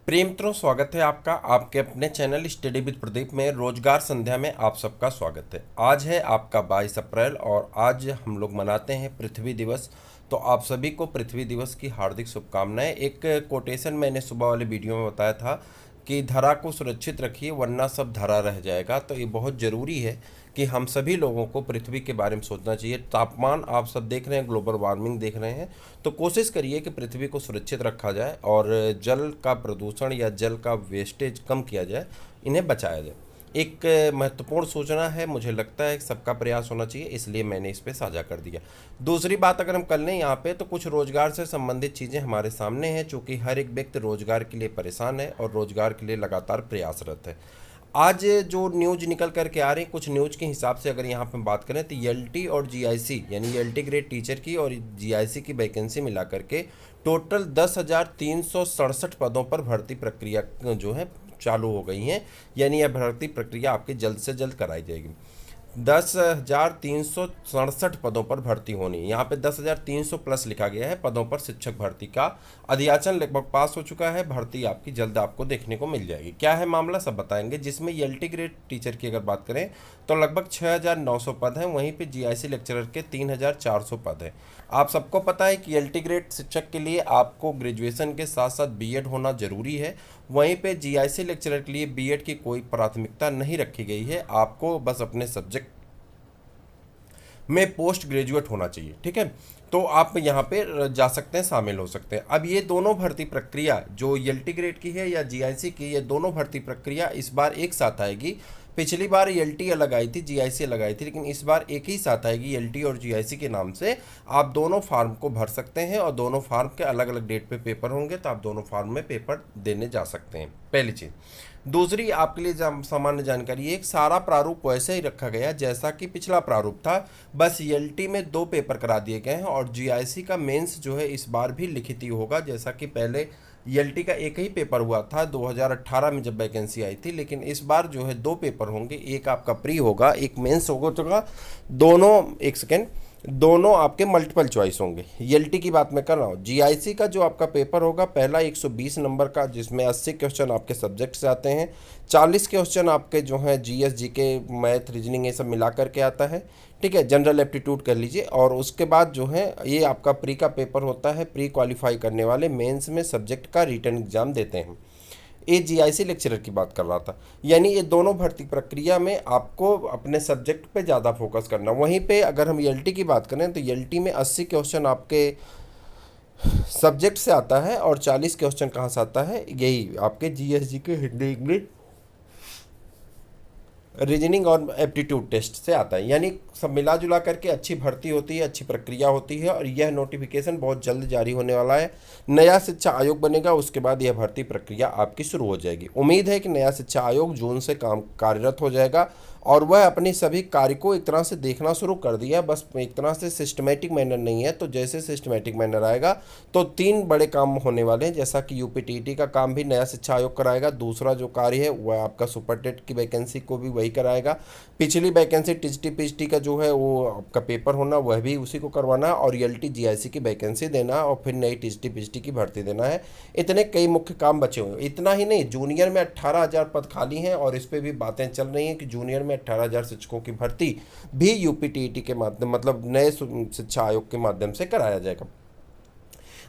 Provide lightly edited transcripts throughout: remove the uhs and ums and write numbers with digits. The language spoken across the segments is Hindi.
प्रेम मित्रों, स्वागत है आपका आपके अपने चैनल स्टडी विद प्रदीप में। रोजगार संध्या में आप सबका स्वागत है। आज है आपका 22 अप्रैल और आज हम लोग मनाते हैं पृथ्वी दिवस। तो आप सभी को पृथ्वी दिवस की हार्दिक शुभकामनाएं। एक कोटेशन मैंने सुबह वाले वीडियो में बताया था कि धरा को सुरक्षित रखिए वरना सब धरा रह जाएगा। तो ये बहुत ज़रूरी है कि हम सभी लोगों को पृथ्वी के बारे में सोचना चाहिए। तापमान आप सब देख रहे हैं, ग्लोबल वार्मिंग देख रहे हैं, तो कोशिश करिए कि पृथ्वी को सुरक्षित रखा जाए और जल का प्रदूषण या जल का वेस्टेज कम किया जाए, इन्हें बचाया जाए। एक महत्वपूर्ण सूचना है, मुझे लगता है सबका प्रयास होना चाहिए, इसलिए मैंने इस पे साझा कर दिया। दूसरी बात अगर हम कर लें यहाँ पे, तो कुछ रोजगार से संबंधित चीज़ें हमारे सामने हैं, चूँकि हर एक व्यक्ति रोजगार के लिए परेशान है और रोजगार के लिए लगातार प्रयासरत है। आज जो न्यूज निकल करके आ रही, कुछ न्यूज के हिसाब से अगर यहाँ पे बात करें तो एलटी और जीआईसी यानी एलटी ग्रेड टीचर की और जीआईसी की वैकेंसी मिला करके टोटल 10,367 पदों पर भर्ती प्रक्रिया जो है चालू हो गई हैं। यानी यह भर्ती प्रक्रिया आपकी जल्द से जल्द कराई जाएगी। 10,367 पदों पर भर्ती होनी है। यहाँ पे 10,300 प्लस लिखा गया है पदों पर शिक्षक भर्ती का। अधियाचन लगभग पास हो चुका है, भर्ती आपकी जल्द आपको देखने को मिल जाएगी। क्या है मामला, सब बताएंगे। जिसमें एलटी ग्रेड टीचर की अगर बात करें तो लगभग 6,900 पद हैं, वहीं पे जीआईसी लेक्चरर के 3,400 पद हैं। आप सबको पता है कि एलटी ग्रेड शिक्षक के लिए आपको ग्रेजुएशन के साथ साथ बीएड होना जरूरी है। वहीं पे जीआईसी लेक्चरर के लिए बीएड की कोई प्राथमिकता नहीं रखी गई है, आपको बस अपने सब्जेक्ट में पोस्ट ग्रेजुएट होना चाहिए। ठीक है, तो आप यहाँ पे जा सकते हैं, शामिल हो सकते हैं। अब ये दोनों भर्ती प्रक्रिया जो एलटी ग्रेड की है या जीआईसी की, ये दोनों भर्ती प्रक्रिया इस बार एक साथ आएगी। पिछली बार एलटी अलग आई थी, जीआईसी अलग आई थी, लेकिन इस बार एक ही साथ आएगी। एलटी और जीआईसी के नाम से आप दोनों फार्म को भर सकते हैं और दोनों फार्म के अलग अलग डेट पे पेपर होंगे, तो आप दोनों फार्म में पेपर देने जा सकते हैं। पहली चीज़। दूसरी आपके लिए सामान्य जानकारी, एक सारा प्रारूप वैसे ही रखा गया जैसा कि पिछला प्रारूप था, बस एलटी में 2 पेपर करा दिए गए हैं और जीआईसी का मेंस जो है इस बार भी लिखित ही होगा। जैसा कि पहले एलटी का एक ही पेपर हुआ था 2018 में जब वैकेंसी आई थी, लेकिन इस बार जो है 2 पेपर होंगे, एक आपका प्री होगा, एक मेंस होगा। दोनों, एक सेकेंड, दोनों आपके मल्टीपल चॉइस होंगे। एलटी की बात मैं कर रहा हूँ। जीआईसी का जो आपका पेपर होगा, पहला 120 नंबर का, जिसमें 80 क्वेश्चन आपके सब्जेक्ट से आते हैं, 40 क्वेश्चन आपके जो हैं जीएस, जीके, मैथ, रीजनिंग, ये सब मिला करके आता है। ठीक है, जनरल एप्टीट्यूड कर लीजिए। और उसके बाद जो है ये आपका प्री का पेपर होता है। प्री क्वालिफाई करने वाले मेंस में सब्जेक्ट का रिटर्न एग्जाम देते हैं। ये जीआईसी लेक्चरर की बात कर रहा था। यानी ये दोनों भर्ती प्रक्रिया में आपको अपने सब्जेक्ट पे ज़्यादा फोकस करना। वहीं पे अगर हम एलटी की बात करें तो एलटी में 80 क्वेश्चन आपके सब्जेक्ट से आता है और 40 क्वेश्चन कहाँ से आता है, यही आपके जीएसजी के हिंदी, इंग्लिश, रीजनिंग और एप्टीट्यूड टेस्ट से आता है। यानी सब मिला जुला करके अच्छी भर्ती होती है, अच्छी प्रक्रिया होती है और यह नोटिफिकेशन बहुत जल्द जारी होने वाला है। नया शिक्षा आयोग बनेगा, उसके बाद यह भर्ती प्रक्रिया आपकी शुरू हो जाएगी। उम्मीद है कि नया शिक्षा आयोग जून से काम कार्यरत हो जाएगा और वह अपनी सभी कार्य को एक तरह से देखना शुरू कर दिया। बस एक तरह से सिस्टमेटिक मैनर नहीं है, तो जैसे सिस्टमेटिक मैनर आएगा तो 3 बड़े काम होने वाले हैं। जैसा कि यूपीटीटी का काम भी नया शिक्षा आयोग कराएगा। दूसरा जो कार्य है वह आपका सुपर टेट की वैकेंसी को भी वही कराएगा। पिछली वैकेंसी टीजीटी पीजीटी का जो है वो आपका पेपर होना, वह भी उसी को करवाना है और एलटी जीआईसी की वैकेंसी देना और फिर नई टीजीटी पीजीटी की भर्ती देना है। इतने कई मुख्य काम बचे हुए। इतना ही नहीं, जूनियर में 18,000 पद खाली हैं और इस पर भी बातें चल रही हैं कि जूनियर में 18,000 शिक्षकों की भर्ती भी यूपीटीटी के माध्यम, मतलब नए शिक्षा आयोग के माध्यम से कराया जाएगा।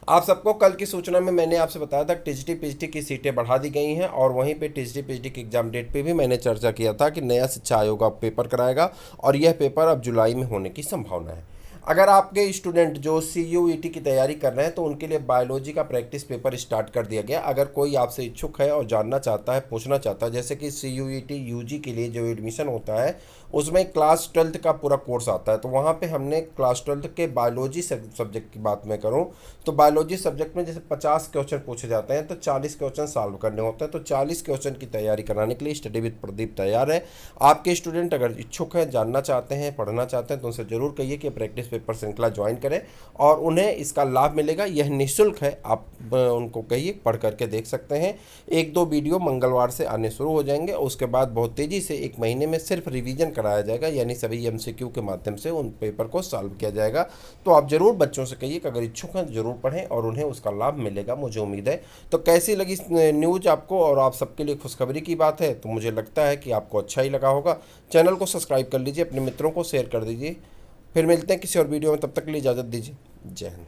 आप सबको कल की सूचना में मैंने आपसे बताया था टीजीटी पीजीटी की सीटें बढ़ा दी गई हैं और वहीं पे टीजीटी पीजीटी की एग्जाम डेट पे भी मैंने चर्चा किया था कि नया शिक्षा आयोग अब पेपर कराएगा और यह पेपर अब जुलाई में होने की संभावना है। अगर आपके स्टूडेंट जो सीयूईटी की तैयारी कर रहे हैं तो उनके लिए बायोलॉजी का प्रैक्टिस पेपर स्टार्ट कर दिया गया। अगर कोई आपसे इच्छुक है और जानना चाहता है, पूछना चाहता है, जैसे कि सीयूईटी यूजी के लिए जो एडमिशन होता है उसमें क्लास 12th का पूरा कोर्स आता है, तो वहाँ पे हमने क्लास 12th के बायोलॉजी सब्जेक्ट की बात मैं करूँ तो बायोलॉजी सब्जेक्ट में जैसे 50 क्वेश्चन पूछे जाते हैं तो 40 क्वेश्चन सॉल्व करने होते हैं। तो 40 क्वेश्चन की तैयारी कराने के लिए स्टडी विद प्रदीप तैयार है। आपके स्टूडेंट अगर इच्छुक हैं, जानना चाहते हैं, पढ़ना चाहते हैं तो उनसे ज़रूर कहिए कि प्रैक्टिस पेपर श्रृंखला ज्वाइन करें और उन्हें इसका लाभ मिलेगा। यह निःशुल्क है, आप उनको कहिए, पढ़ करके देख सकते हैं। 1-2 वीडियो मंगलवार से आने शुरू हो जाएंगे, उसके बाद बहुत तेज़ी से 1 महीने में सिर्फ रिवीजन कराया जाएगा, यानी सभी MCQ के माध्यम से उन पेपर को सॉल्व किया जाएगा। तो आप ज़रूर बच्चों से कहिए कि अगर इच्छुक हैं तो ज़रूर पढ़ें और उन्हें उसका लाभ मिलेगा, मुझे उम्मीद है। तो कैसी लगी न्यूज़ आपको, और आप सबके लिए खुशखबरी की बात है, तो मुझे लगता है कि आपको अच्छा ही लगा होगा। चैनल को सब्सक्राइब कर लीजिए, अपने मित्रों को शेयर कर दीजिए। फिर मिलते हैं किसी और वीडियो में, तब तक के लिए इजाज़त दीजिए। जय हिंद।